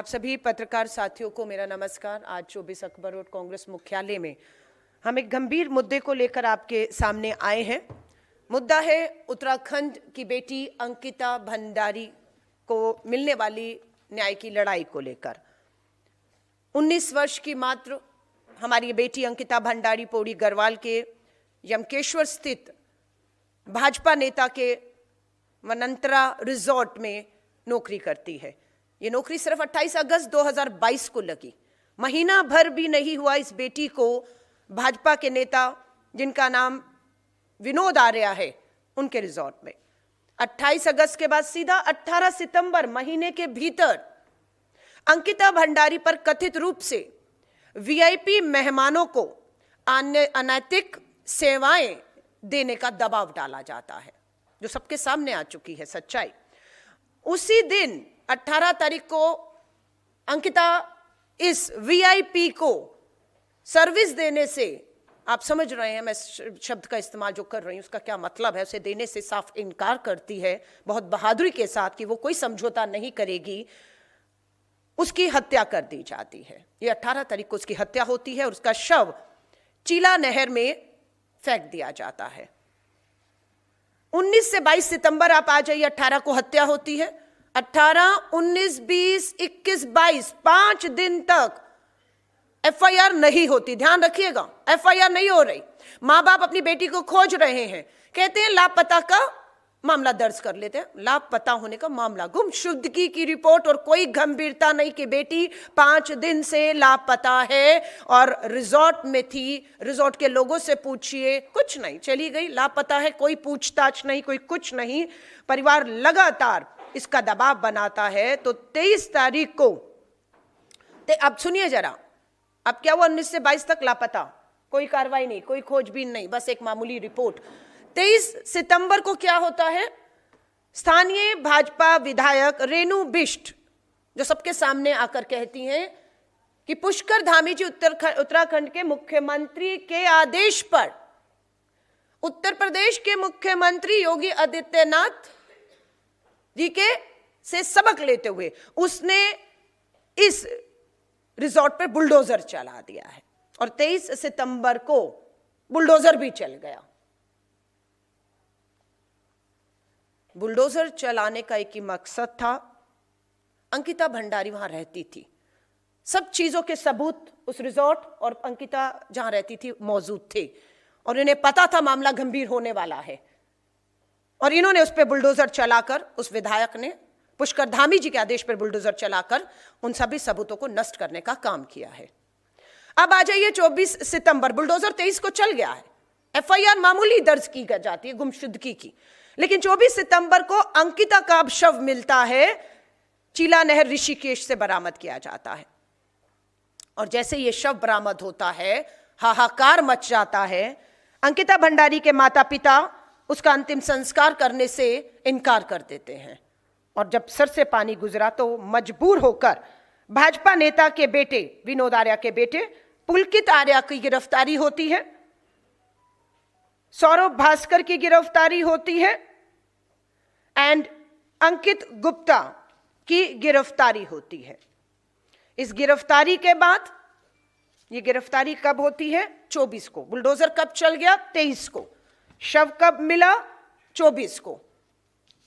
आप सभी पत्रकार साथियों को मेरा नमस्कार। आज 24 अक्टूबर रोड कांग्रेस मुख्यालय में हम एक गंभीर मुद्दे को लेकर आपके सामने आए हैं। मुद्दा है उत्तराखंड की बेटी अंकिता भंडारी को मिलने वाली न्याय की लड़ाई को लेकर। 19 वर्ष की मात्र हमारी बेटी अंकिता भंडारी पौड़ी गढ़वाल के यमकेश्वर स्थित भाजपा नेता के वनंतरा रिजॉर्ट में नौकरी करती है। ये नौकरी सिर्फ 28 अगस्त 2022 को लगी। महीना भर भी नहीं हुआ इस बेटी को भाजपा के नेता जिनका नाम विनोद आर्या है उनके रिजॉर्ट में 28 अगस्त के बाद सीधा 18 सितंबर महीने के भीतर अंकिता भंडारी पर कथित रूप से वीआईपी मेहमानों को अनैतिक सेवाएं देने का दबाव डाला जाता है, जो सबके सामने आ चुकी है सच्चाई। उसी दिन 18 तारीख को अंकिता इस वीआईपी को सर्विस देने से, आप समझ रहे हैं मैं शब्द का इस्तेमाल जो कर रही हूं उसका क्या मतलब है, उसे देने से साफ इनकार करती है बहुत बहादुरी के साथ कि वो कोई समझौता नहीं करेगी। उसकी हत्या कर दी जाती है। ये 18 तारीख को उसकी हत्या होती है और उसका शव चीला नहर में फेंक दिया जाता है। 19 से 22 सितंबर आप आ जाइए, 18 को हत्या होती है। 18, 19, 20, 21, 22 5 दिन तक एफआईआर नहीं होती। ध्यान रखिएगा, एफआईआर नहीं हो रही। मां बाप अपनी बेटी को खोज रहे हैं, कहते हैं लापता का मामला दर्ज कर लेते हैं। लापता होने का मामला, गुमशुदगी की रिपोर्ट और कोई गंभीरता नहीं कि बेटी 5 दिन से लापता है और रिजॉर्ट में थी। रिजॉर्ट के लोगों से पूछिए, कुछ नहीं, चली गई, लापता है, कोई पूछताछ नहीं, कोई कुछ नहीं। परिवार लगातार इसका दबाव बनाता है। तो 23 तारीख को अब सुनिए जरा, अब क्या हुआ? 19 से 22 तक लापता, कोई कार्रवाई नहीं, कोई खोजबीन नहीं, बस एक मामूली रिपोर्ट। 23 सितंबर को क्या होता है? स्थानीय भाजपा विधायक रेणु बिष्ट जो सबके सामने आकर कहती हैं कि पुष्कर धामी जी उत्तराखंड के मुख्यमंत्री के आदेश पर उत्तर प्रदेश के मुख्यमंत्री योगी आदित्यनाथ जी के से सबक लेते हुए उसने इस रिजॉर्ट पर बुलडोजर चला दिया है और 23 सितंबर को बुलडोजर भी चल गया। बुलडोजर चलाने का एक ही मकसद था, अंकिता भंडारी वहां रहती थी, सब चीजों के सबूत उस रिजॉर्ट और अंकिता जहां रहती थी मौजूद थे और इन्हें पता था मामला गंभीर होने वाला है और इन्होंने उस पर बुलडोजर चलाकर, उस विधायक ने पुष्कर धामी जी के आदेश पर बुलडोजर चलाकर उन सभी सबूतों को नष्ट करने का काम किया है। अब आ जाइए 24 सितंबर, बुलडोजर 23 को चल गया है, एफआईआर मामूली दर्ज की जाती है गुमशुदगी की, लेकिन 24 सितंबर को अंकिता का अब शव मिलता है, चीला नहर ऋषिकेश से बरामद किया जाता है और जैसे ये शव बरामद होता है हाहाकार मच जाता है। अंकिता भंडारी के माता पिता उसका अंतिम संस्कार करने से इनकार कर देते हैं और जब सर से पानी गुजरा तो मजबूर होकर भाजपा नेता के बेटे विनोद आर्या के बेटे पुलकित आर्या की गिरफ्तारी होती है, सौरभ भास्कर की गिरफ्तारी होती है एंड अंकित गुप्ता की गिरफ्तारी होती है। इस गिरफ्तारी के बाद, ये गिरफ्तारी कब होती है? 24 को। बुलडोजर कब चल गया? 23 को। शव कब मिला? 24 को।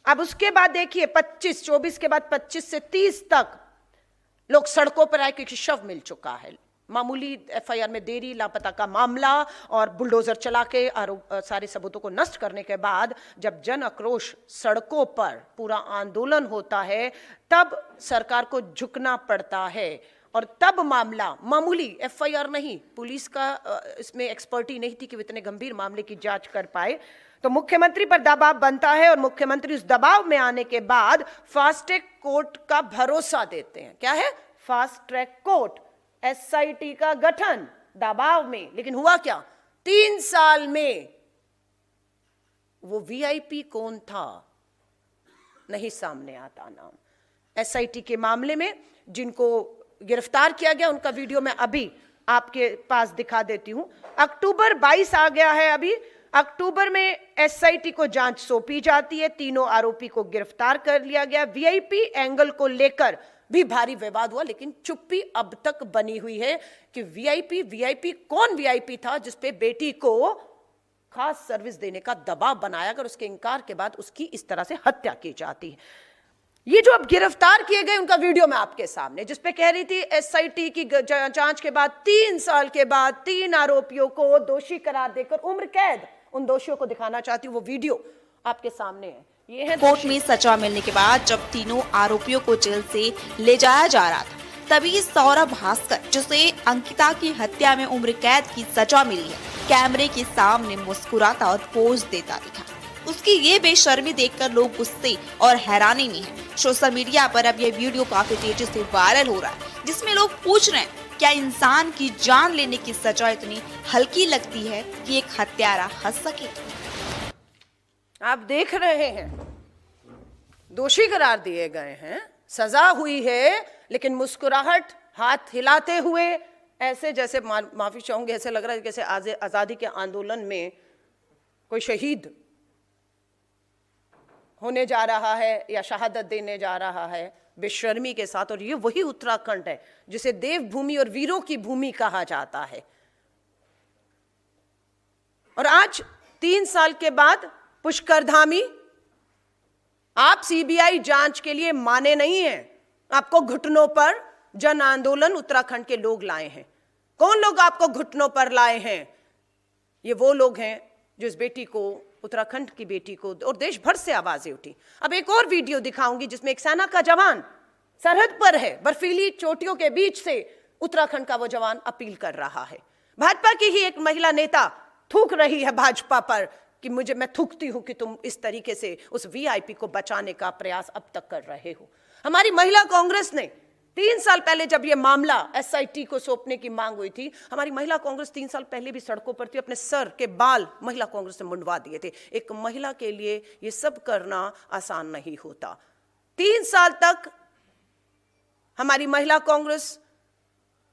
अब उसके बाद देखिए 24 के बाद 25 से 30 तक लोग सड़कों पर आए क्योंकि शव मिल चुका है। मामूली एफआईआर में देरी, लापता का मामला और बुलडोजर चला के सारे सबूतों को नष्ट करने के बाद जब जन आक्रोश सड़कों पर पूरा आंदोलन होता है तब सरकार को झुकना पड़ता है और तब मामला, मामूली एफआईआर नहीं, पुलिस का इसमें एक्सपर्टी नहीं थी कि वो इतने गंभीर मामले की जांच कर पाए, तो मुख्यमंत्री पर दबाव बनता है और मुख्यमंत्री उस दबाव में आने के बाद फास्ट ट्रैक कोर्ट का भरोसा देते हैं। क्या है? फास्ट ट्रैक कोर्ट, एसआईटी का गठन दबाव में। लेकिन हुआ क्या? 3 साल में वो वीआईपी कौन था नहीं सामने आता नाम। एसआईटी के मामले में जिनको गिरफ्तार किया गया उनका वीडियो मैं अभी आपके पास दिखा देती हूं। अक्टूबर 22 आ गया है, अभी अक्टूबर में एसआईटी को जांच सौंपी जाती है, तीनों आरोपी को गिरफ्तार कर लिया गया। वीआईपी एंगल को लेकर भी भारी विवाद हुआ, लेकिन चुप्पी अब तक बनी हुई है कि वीआईपी कौन वीआईपी था जिसपे बेटी को खास सर्विस देने का दबाव बनाया कर उसके इनकार के बाद उसकी इस तरह से हत्या की जाती है। ये जो अब गिरफ्तार किए गए उनका वीडियो मैं आपके सामने, जिसपे कह रही थी एसआईटी की जांच के बाद 3 साल के बाद 3 आरोपियों को दोषी करार देकर उम्र कैद उन दोषियों को दिखाना चाहती हूँ। वो वीडियो आपके सामने है। ये है कोर्ट में सजा मिलने के बाद जब तीनों आरोपियों को जेल से ले जाया जा रहा था, तभी सौरभ भास्कर, जिसे अंकिता की हत्या में उम्र कैद की सजा मिली है, कैमरे के सामने मुस्कुराता और पोज देता दिखा। उसकी ये बेशर्मी देखकर लोग गुस्से और हैरानी में हैं। सोशल मीडिया पर अब ये वीडियो काफी तेजी से वायरल हो रहा है, जिसमें लोग पूछ रहे हैं क्या इंसान की जान लेने की सजा इतनी हल्की लगती है कि एक हत्यारा हंस सके। आप देख रहे हैं दोषी करार दिए गए हैं, सजा हुई है, लेकिन मुस्कुराहट, हाथ हिलाते हुए, ऐसे जैसे माफी चाहूंगे, ऐसे लग रहा है जैसे आजादी के आंदोलन में कोई शहीद होने जा रहा है या शहादत देने जा रहा है, बेशर्मी के साथ। और ये वही उत्तराखंड है जिसे देवभूमि और वीरों की भूमि कहा जाता है। और आज 3 साल के बाद पुष्कर धामी, आप सीबीआई जांच के लिए माने नहीं हैं, आपको घुटनों पर जन आंदोलन उत्तराखंड के लोग लाए हैं। कौन लोग आपको घुटनों पर लाए हैं? ये वो लोग हैं जो इस बेटी को, उत्तराखंड की बेटी को, और देश भर से आवाजें उठी। अब एक और वीडियो दिखाऊंगी जिसमें एक सेना का जवान सरहद पर है, बर्फीली चोटियों के बीच से उत्तराखंड का वो जवान अपील कर रहा है। भाजपा की ही एक महिला नेता थूक रही है भाजपा पर कि मैं थूकती हूं कि तुम इस तरीके से उस वीआईपी को बचाने का प्रयास अब तक कर रहे हो। हमारी महिला कांग्रेस ने 3 साल पहले जब यह मामला एसआईटी को सौंपने की मांग हुई थी, हमारी महिला कांग्रेस 3 साल पहले भी सड़कों पर थी, अपने सर के बाल महिला कांग्रेस ने मुंडवा दिए थे। एक महिला के लिए यह सब करना आसान नहीं होता। 3 साल तक हमारी महिला कांग्रेस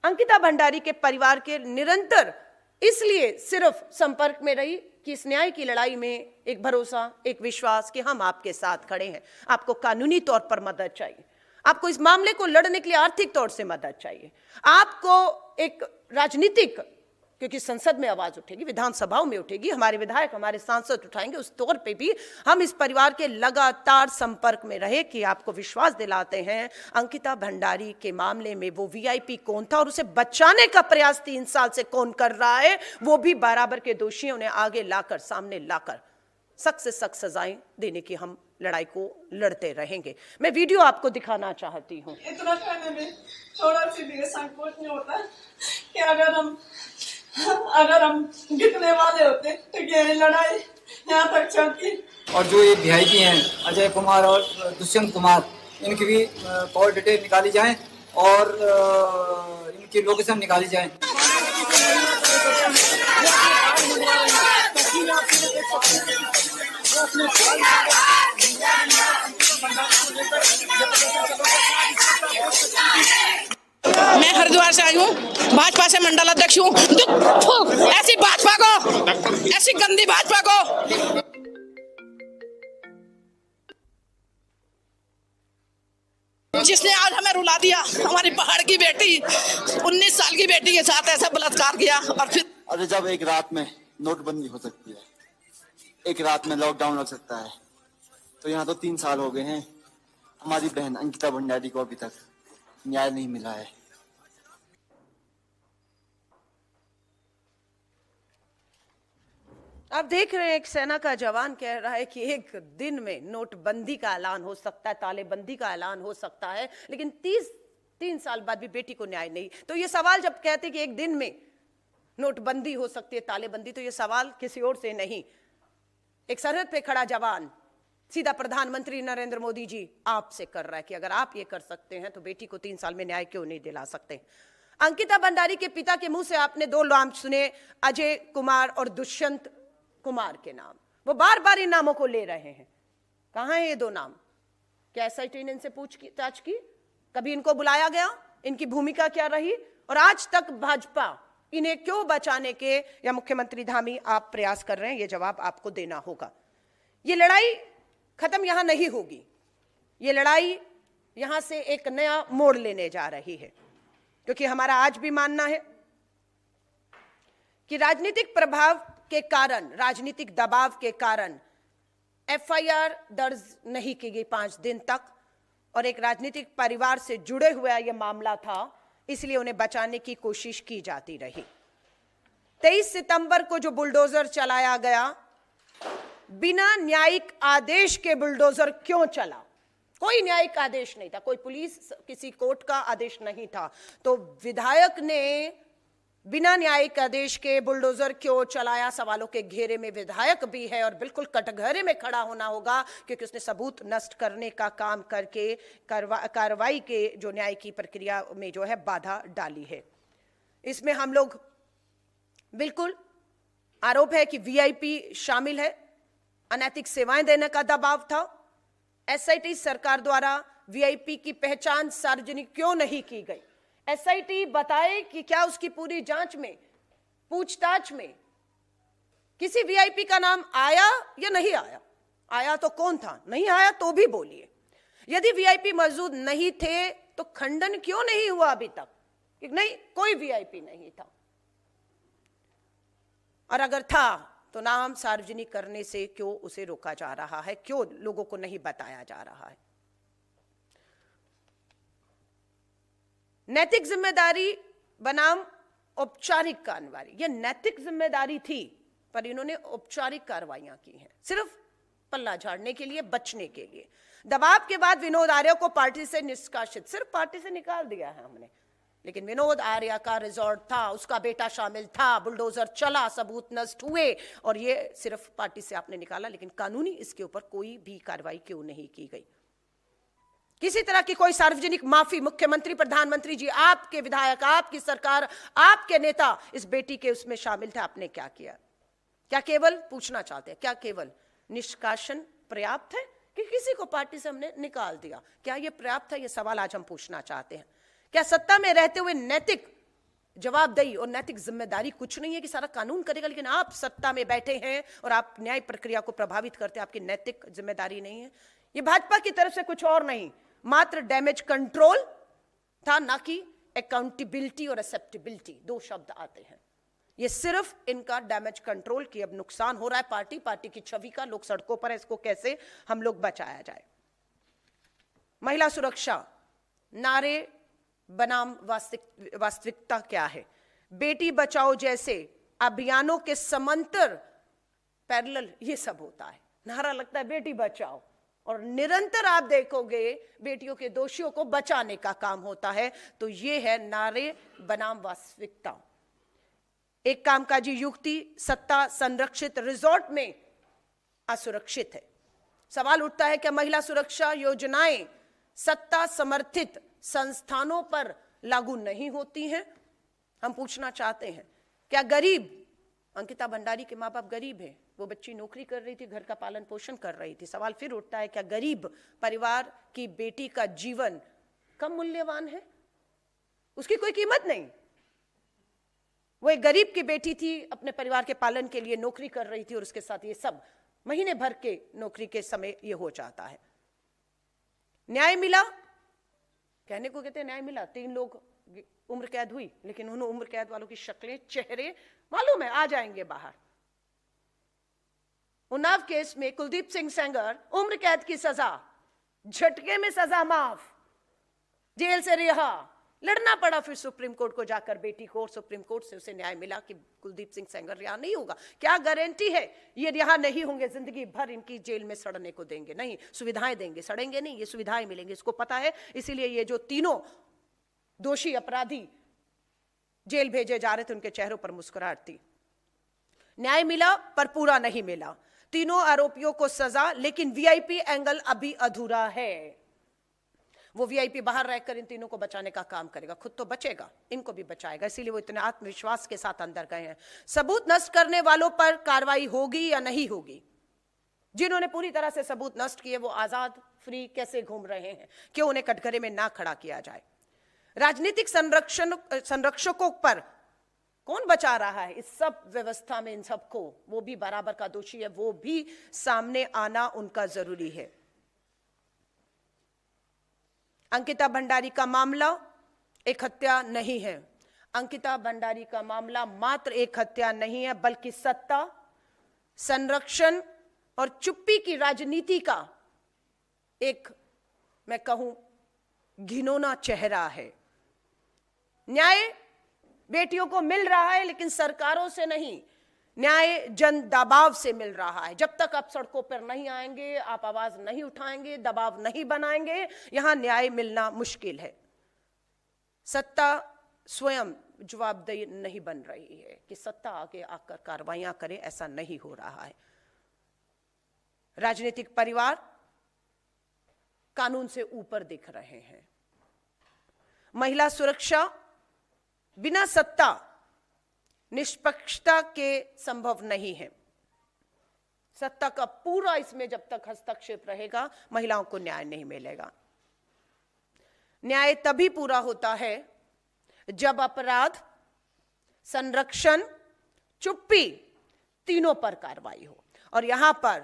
अंकिता भंडारी के परिवार के निरंतर इसलिए सिर्फ संपर्क में रही कि इस न्याय की लड़ाई में एक भरोसा, एक विश्वास कि हम आपके साथ खड़े हैं। आपको कानूनी तौर पर मदद चाहिए, आपको इस मामले को लड़ने के लिए आर्थिक तौर से मदद चाहिए, आपको एक राजनीतिक, क्योंकि संसद में आवाज उठेगी, विधानसभाओं में उठेगी, हमारे विधायक, हमारे सांसद उठाएंगे, उस तौर पे भी हम इस परिवार के लगातार संपर्क में रहे कि आपको विश्वास दिलाते हैं अंकिता भंडारी के मामले में वो वीआईपी कौन था और उसे बचाने का प्रयास 3 साल से कौन कर रहा है, वो भी बराबर के दोषियों ने आगे लाकर, सामने लाकर सख्त से सख्त सजाएं देने की हम लड़ाई को लड़ते रहेंगे। मैं वीडियो आपको दिखाना चाहती हूँ। इतना कहने में थोड़ा सी भी संकोच नहीं होता कि अगर हम जीतने वाले होते तो ये लड़ाई यहाँ तक चलती। और जो ये वीआईपी हैं अजय कुमार और दुष्यंत कुमार, इनकी भी कॉल डिटेल निकाली जाए और इनकी लोकेशन निकाली जाए। मैं हरिद्वार से आई हूँ, भाजपा से मंडल अध्यक्ष हूँ। ऐसी भाजपा को, ऐसी गंदी भाजपा को। जिसने आज हमें रुला दिया, हमारी पहाड़ की बेटी, 19 साल की बेटी के साथ ऐसा बलात्कार किया। और फिर अरे जब एक रात में नोटबंदी हो सकती है, एक रात में लॉकडाउन लग सकता है, तो यहाँ तो 3 साल हो गए हैं। हमारी बहन अंकिता भंडारी को अभी तक न्याय नहीं मिला है। आप देख रहे हैं एक सेना का जवान कह रहा है कि एक दिन में नोटबंदी का ऐलान हो सकता है, तालेबंदी का ऐलान हो सकता है, लेकिन 3 साल बाद भी बेटी को न्याय नहीं। तो ये सवाल जब कहते कि एक दिन में नोटबंदी हो सकती है, तालेबंदी, तो ये सवाल किसी और से नहीं, एक सरहद पे खड़ा जवान सीधा प्रधानमंत्री नरेंद्र मोदी जी आपसे कर रहा है कि अगर आप ये कर सकते हैं तो बेटी को 3 साल में न्याय क्यों नहीं दिला सकते। अंकिता भंडारी के पिता के मुंह से आपने 2 नाम सुने, अजय कुमार और दुष्यंत कुमार के नाम। वो बार बार इन नामों को ले रहे हैं। कहां है ये 2 नाम? क्या एसआईटी ने इनसे पूछताछ की? कभी इनको बुलाया गया? इनकी भूमिका क्या रही? और आज तक भाजपा इन्हें क्यों बचाने के, या मुख्यमंत्री धामी आप प्रयास कर रहे हैं, ये जवाब आपको देना होगा। ये लड़ाई खत्म यहां नहीं होगी। ये लड़ाई यहां से एक नया मोड़ लेने जा रही है, क्योंकि हमारा आज भी मानना है कि राजनीतिक प्रभाव के कारण, राजनीतिक दबाव के कारण एफआईआर दर्ज नहीं की गई 5 दिन तक, और एक राजनीतिक परिवार से जुड़े हुआ यह मामला था, इसलिए उन्हें बचाने की कोशिश की जाती रही। 23 सितंबर को जो बुलडोजर चलाया गया, बिना न्यायिक आदेश के बुलडोजर क्यों चला? कोई न्यायिक आदेश नहीं था, कोई पुलिस, किसी कोर्ट का आदेश नहीं था, तो विधायक ने बिना न्यायिक आदेश के बुलडोजर क्यों चलाया? सवालों के घेरे में विधायक भी है और बिल्कुल कटघरे में खड़ा होना होगा, क्योंकि उसने सबूत नष्ट करने का काम करके कार्रवाई के जो न्याय की प्रक्रिया में जो है बाधा डाली है। इसमें हम लोग बिल्कुल, आरोप है कि वीआईपी शामिल है, अनैतिक सेवाएं देने का दबाव था। एसआईटी सरकार द्वारा वीआईपी की पहचान सार्वजनिक क्यों नहीं की गई? एसआईटी बताए कि क्या उसकी पूरी जांच में, पूछताछ में किसी वीआईपी का नाम आया या नहीं आया? आया तो कौन था? नहीं आया तो भी बोलिए। यदि वीआईपी मौजूद नहीं थे तो खंडन क्यों नहीं हुआ अभी तक कि नहीं, कोई वीआईपी नहीं था? और अगर था तो नाम सार्वजनिक करने से क्यों उसे रोका जा रहा है? क्यों लोगों को नहीं बताया जा रहा है? नैतिक जिम्मेदारी बनाम औपचारिक कार्रवाई, यह नैतिक जिम्मेदारी थी, पर इन्होंने औपचारिक कार्रवाइयां की हैं, सिर्फ पल्ला झाड़ने के लिए, बचने के लिए। दबाव के बाद विनोद आर्य को पार्टी से निष्कासित, सिर्फ पार्टी से निकाल दिया है हमने, लेकिन विनोद आर्य का रिजॉर्ट था, उसका बेटा शामिल था, बुलडोजर चला, सबूत नष्ट हुए, और ये सिर्फ पार्टी से आपने निकाला, लेकिन कानूनी इसके ऊपर कोई भी कार्रवाई क्यों नहीं की गई? किसी तरह की कोई सार्वजनिक माफी? मुख्यमंत्री, प्रधानमंत्री जी, आपके विधायक, आपकी सरकार, आपके नेता इस बेटी के उसमें शामिल थे, आपने क्या किया? क्या केवल पूछना चाहते हैं, क्या केवल निष्कासन पर्याप्त है कि किसी को पार्टी से हमने निकाल दिया? क्या यह पर्याप्त है? यह सवाल आज हम पूछना चाहते हैं। क्या सत्ता में रहते हुए नैतिक जवाबदेही और नैतिक जिम्मेदारी कुछ नहीं है कि सारा कानून करेगा, लेकिन आप सत्ता में बैठे हैं और आप न्याय प्रक्रिया को प्रभावित करते हैं, आपकी नैतिक जिम्मेदारी नहीं है? ये भाजपा की तरफ से कुछ और नहीं, मात्र डैमेज कंट्रोल था, ना कि अकाउंटेबिलिटी और एक्सेप्टेबिलिटी, दो शब्द आते हैं। ये सिर्फ इनका डैमेज कंट्रोल की अब नुकसान हो रहा है पार्टी की छवि का, लोग सड़कों पर है, इसको कैसे हम लोग बचाया जाए? महिला सुरक्षा नारे बनाम वास्तविकता क्या है? बेटी बचाओ जैसे अभियानों के समांतर पैरेलल ये सब होता है। नारा लगता है बेटी बचाओ, और निरंतर आप देखोगे बेटियों के दोषियों को बचाने का काम होता है। तो ये है नारे बनाम वास्तविकता। एक कामकाजी युक्ति सत्ता संरक्षित रिजॉर्ट में असुरक्षित है। सवाल उठता है क्या महिला सुरक्षा योजनाएं सत्ता समर्थित संस्थानों पर लागू नहीं होती हैं? हम पूछना चाहते हैं, क्या गरीब, अंकिता भंडारी के माँ बाप गरीब हैं, वो बच्ची नौकरी कर रही थी, घर का पालन पोषण कर रही थी। सवाल फिर उठता है, क्या गरीब परिवार की बेटी का जीवन कम मूल्यवान है? उसकी कोई कीमत नहीं। वो एक गरीब की बेटी थी, अपने परिवार के पालन के लिए नौकरी कर रही थी, और उसके साथ ये सब महीने भर के नौकरी के समय ये हो जाता है। न्याय मिला, कहने को कहते हैं न्याय मिला, 3 लोग उम्र कैद हुई, लेकिन उन उम्र कैद वालों की शक्लें, चेहरे मालूम है, आ जाएंगे बाहर। उन्नाव केस में कुलदीप सिंह सेंगर, उम्र कैद की सजा, झटके में सजा माफ, जेल से रिहा, लड़ना पड़ा फिर सुप्रीम कोर्ट को जाकर बेटी को, और सुप्रीम कोर्ट से उसे न्याय मिला कि कुलदीप सिंह सेंगर रिहा नहीं होगा। क्या गारंटी है ये रिहा नहीं होंगे, जिंदगी भर इनकी जेल में सड़ने को देंगे? नहीं, सुविधाएं देंगे, सड़ेंगे नहीं, ये सुविधाएं मिलेंगी, इसको पता है। इसीलिए ये जो तीनों दोषी अपराधी जेल भेजे जा रहे थे, उनके चेहरों पर मुस्कुराहट थी। न्याय मिला पर पूरा नहीं मिला। तीनों आरोपियों को सजा, लेकिन वीआईपी एंगल अभी अधूरा है। वो वीआईपी बाहर रहकर इन तीनों को बचाने का काम करेगा, खुद तो बचेगा, इनको भी बचाएगा, इसीलिए वो इतने आत्मविश्वास के साथ अंदर गए हैं। सबूत नष्ट करने वालों पर कार्रवाई होगी या नहीं होगी? जिन्होंने पूरी तरह से सबूत नष्ट किए वो आजाद फ्री कैसे घूम रहे हैं? क्यों उन्हें कटघरे में ना खड़ा किया जाए? राजनीतिक संरक्षकों पर कौन बचा रहा है इस सब व्यवस्था में? इन सबको वो भी बराबर का दोषी है, वो भी सामने आना उनका जरूरी है। अंकिता भंडारी का मामला एक हत्या नहीं है। अंकिता भंडारी का मामला मात्र एक हत्या नहीं है, बल्कि सत्ता, संरक्षण और चुप्पी की राजनीति का एक, मैं कहूं, घिनौना चेहरा है। न्याय बेटियों को मिल रहा है, लेकिन सरकारों से नहीं, न्याय जन दबाव से मिल रहा है। जब तक आप सड़कों पर नहीं आएंगे, आप आवाज नहीं उठाएंगे, दबाव नहीं बनाएंगे, यहां न्याय मिलना मुश्किल है। सत्ता स्वयं जवाबदेही नहीं बन रही है कि सत्ता आगे आकर कार्रवाइयां करे, ऐसा नहीं हो रहा है। राजनीतिक परिवार कानून से ऊपर दिख रहे हैं। महिला सुरक्षा बिना सत्ता निष्पक्षता के संभव नहीं है। सत्ता का पूरा इसमें जब तक हस्तक्षेप रहेगा, महिलाओं को न्याय नहीं मिलेगा। न्याय तभी पूरा होता है जब अपराध, संरक्षण, चुप्पी तीनों पर कार्रवाई हो। और यहां पर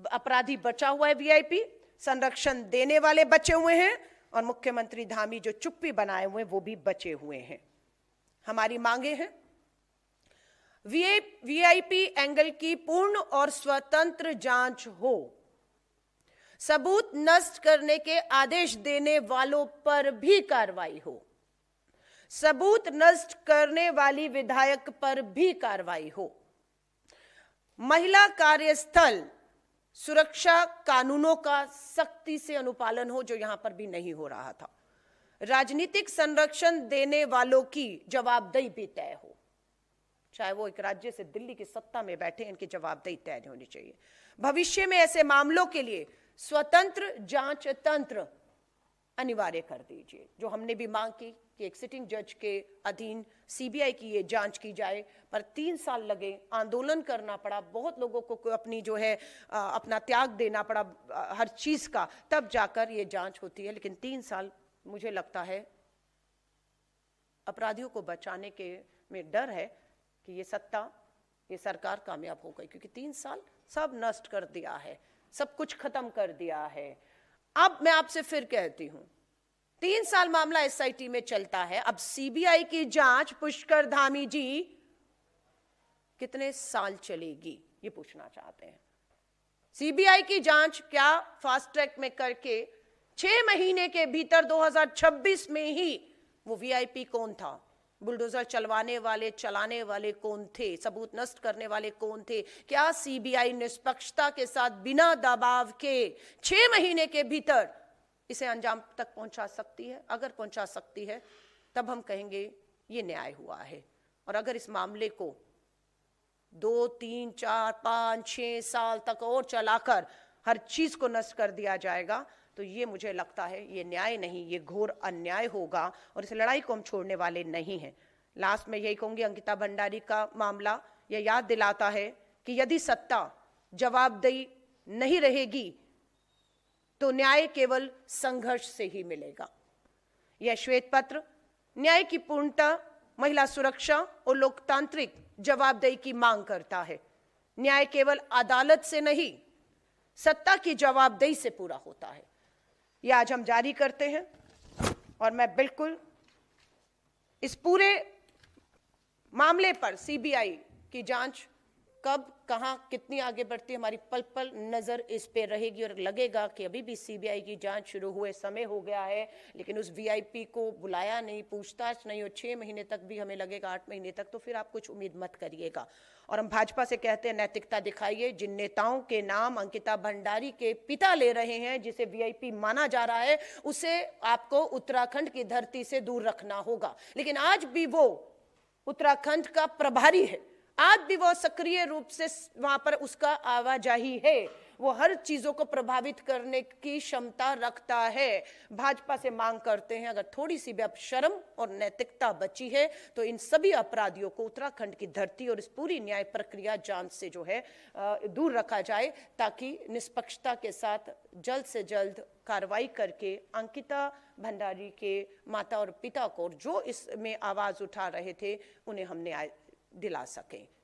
अपराधी बचा हुआ है, वीआईपी, संरक्षण देने वाले बचे हुए हैं, और मुख्यमंत्री धामी जो चुप्पी बनाए हुए हैं वो भी बचे हुए हैं। हमारी मांगे हैं वीआईपी एंगल की पूर्ण और स्वतंत्र जांच हो। सबूत नष्ट करने के आदेश देने वालों पर भी कार्रवाई हो। सबूत नष्ट करने वाली विधायक पर भी कार्रवाई हो। महिला कार्यस्थल सुरक्षा कानूनों का सख्ती से अनुपालन हो, जो यहां पर भी नहीं हो रहा था। राजनीतिक संरक्षण देने वालों की जवाबदेही भी तय हो, चाहे वो एक राज्य से दिल्ली की सत्ता में बैठे, इनकी जवाबदेही तय होनी चाहिए। भविष्य में ऐसे मामलों के लिए स्वतंत्र जांच तंत्र अनिवार्य कर दीजिए, जो हमने भी मांग की कि एक सिटिंग जज के अधीन सीबीआई की ये जांच की जाए। पर 3 साल लगे, आंदोलन करना पड़ा, बहुत लोगों को अपनी जो है अपना त्याग देना पड़ा हर चीज का, तब जाकर ये जांच होती है। लेकिन 3 साल मुझे लगता है अपराधियों को बचाने के में डर है कि ये सत्ता, ये सरकार कामयाब हो गई, क्योंकि 3 साल सब नष्ट कर दिया है, सब कुछ खत्म कर दिया है। अब मैं आपसे फिर कहती हूं, 3 साल मामला एसआईटी में चलता है, अब सीबीआई की जांच पुष्कर धामी जी कितने साल चलेगी, ये पूछना चाहते हैं। सीबीआई की जांच क्या फास्ट ट्रैक में करके 6 महीने के भीतर 2026 में ही वो वीआईपी कौन था, बुलडोजर चलाने वाले कौन थे, सबूत नष्ट करने वाले कौन थे, क्या सीबीआई निष्पक्षता के साथ बिना दबाव के 6 महीने के भीतर इसे अंजाम तक पहुंचा सकती है? अगर पहुंचा सकती है तब हम कहेंगे ये न्याय हुआ है। और अगर इस मामले को 2, 3, 4, 5, 6 साल तक और चलाकर हर चीज को नष्ट कर दिया जाएगा, तो ये मुझे लगता है ये न्याय नहीं, ये घोर अन्याय होगा, और इस लड़ाई को हम छोड़ने वाले नहीं हैं। लास्ट में यही कहूंगी, अंकिता भंडारी का मामला यह याद दिलाता है कि यदि सत्ता जवाबदेही नहीं रहेगी तो न्याय केवल संघर्ष से ही मिलेगा। यह श्वेत पत्र न्याय की पूर्णता, महिला सुरक्षा और लोकतांत्रिक जवाबदेही की मांग करता है। न्याय केवल अदालत से नहीं, सत्ता की जवाबदेही से पूरा होता है। यह आज हम जारी करते हैं, और मैं बिल्कुल इस पूरे मामले पर सीबीआई की जांच कब, कहां, कितनी आगे बढ़ती है, हमारी पल पल नजर इस पे रहेगी। और लगेगा कि अभी भी सीबीआई की जांच शुरू हुए समय हो गया है, लेकिन उस वीआईपी को बुलाया नहीं, पूछताछ नहीं, और 6 महीने तक भी हमें लगेगा, 8 महीने तक, तो फिर आप कुछ उम्मीद मत करिएगा। और हम भाजपा से कहते हैं, नैतिकता दिखाइए। जिन नेताओं के नाम अंकिता भंडारी के पिता ले रहे हैं, जिसे वीआईपी माना जा रहा है, उसे आपको उत्तराखंड की धरती से दूर रखना होगा। लेकिन आज भी वो उत्तराखंड का प्रभारी है, आज भी वो सक्रिय रूप से वहां पर उसका आवाजाही है, वो हर चीजों को प्रभावित करने की क्षमता रखता है। भाजपा से मांग करते हैं, अगर थोड़ी सी भी अब शर्म और नैतिकता बची है तो इन सभी अपराधियों को उत्तराखंड की धरती और इस पूरी न्याय प्रक्रिया जांच से जो है दूर रखा जाए, ताकि निष्पक्षता के साथ जल्द से जल्द कार्रवाई करके अंकिता भंडारी के माता और पिता को, जो इसमें आवाज उठा रहे थे, उन्हें हम न्याय दिला सकें।